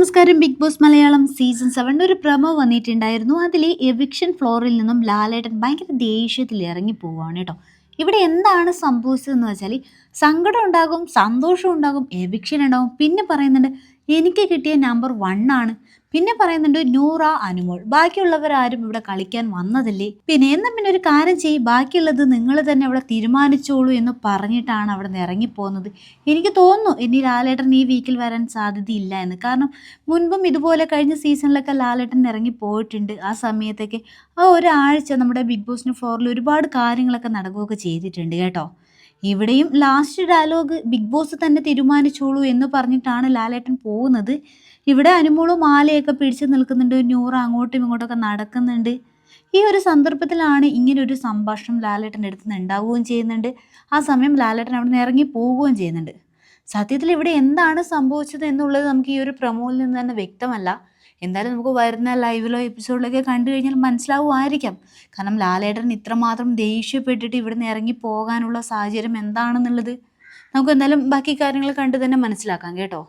നമസ്കാരം. Big boss Malayalam season 7 ഒരു promo വന്നിട്ടുണ്ടായിരുന്നു. അതിൽ എവിക്ഷൻ ഫ്ലോറിൽ നിന്നും ലാലേട്ടൻ ഭയങ്കര ദേഷ്യത്തിൽ ഇറങ്ങി പോവുകയാണ് കേട്ടോ. ഇവിടെ എന്താണ് സംഭവിച്ചതെന്ന് വെച്ചാൽ സങ്കടം ഉണ്ടാകും, സന്തോഷം ഉണ്ടാകും, എവിക്ഷൻ ഉണ്ടാകും. പിന്നെ പറയുന്നുണ്ട് എനിക്ക് കിട്ടിയ നമ്പർ 1 ആണ്. പിന്നെ പറയുന്നുണ്ട് നൂറ, അനുമോൾ, ബാക്കിയുള്ളവരാരും ഇവിടെ കളിക്കാൻ വന്നതല്ലേ, പിന്നെ ഒരു കാര്യം ചെയ്യ്, ബാക്കിയുള്ളത് നിങ്ങൾ തന്നെ ഇവിടെ തീരുമാനിച്ചോളൂ എന്ന് പറഞ്ഞിട്ടാണ് അവിടെ നിന്ന് ഇറങ്ങിപ്പോകുന്നത്. എനിക്ക് തോന്നുന്നു ഇനി ലാലേട്ടൻ ഈ വീക്കിൽ വരാൻ സാധ്യതയില്ല എന്ന്. കാരണം മുൻപും ഇതുപോലെ കഴിഞ്ഞ സീസണിലൊക്കെ ലാലേട്ടൻ ഇറങ്ങി പോയിട്ടുണ്ട്. ആ സമയത്തൊക്കെ ആ ഒരാഴ്ച നമ്മുടെ ബിഗ് ബോസിന് ഫ്ലോറിൽ ഒരുപാട് കാര്യങ്ങളൊക്കെ നടക്കുകയൊക്കെ ചെയ്തിട്ടുണ്ട് കേട്ടോ. ഇവിടെയും ലാസ്റ്റ് ഡയലോഗ് ബിഗ് ബോസ് തന്നെ തീരുമാനിച്ചോളൂ എന്ന് പറഞ്ഞിട്ടാണ് ലാലേട്ടൻ പോകുന്നത്. ഇവിടെ അനുമോളും മാലയൊക്കെ പിടിച്ചു നിൽക്കുന്നുണ്ട്, നൂറ് അങ്ങോട്ടും ഇങ്ങോട്ടൊക്കെ നടക്കുന്നുണ്ട്. ഈ ഒരു സന്ദർഭത്തിലാണ് ഇങ്ങനെ ഒരു സംഭാഷണം ലാലേട്ടൻ്റെ അടുത്ത് നിന്ന് ഉണ്ടാവുകയും ചെയ്യുന്നുണ്ട്. ആ സമയം ലാലേട്ടൻ അവിടെ നിന്ന് ഇറങ്ങി പോവുകയും ചെയ്യുന്നുണ്ട്. സത്യത്തിൽ ഇവിടെ എന്താണ് സംഭവിച്ചത് എന്നുള്ളത് നമുക്ക് ഈ ഒരു പ്രൊമോയിൽ നിന്ന് തന്നെ വ്യക്തമല്ല. എന്തായാലും നമുക്ക് വരുന്ന ലൈവിലോ എപ്പിസോഡിലൊക്കെ കണ്ടു കഴിഞ്ഞാൽ മനസ്സിലാവുമായിരിക്കാം. കാരണം ലാലേട്ടൻ ഇത്രമാത്രം ദേഷ്യപ്പെട്ടിട്ട് ഇവിടുന്ന് ഇറങ്ങി പോകാനുള്ള സാഹചര്യം എന്താണെന്നുള്ളത് നമുക്ക് എന്തായാലും ബാക്കി കാര്യങ്ങൾ കണ്ട് തന്നെ മനസ്സിലാക്കാം കേട്ടോ.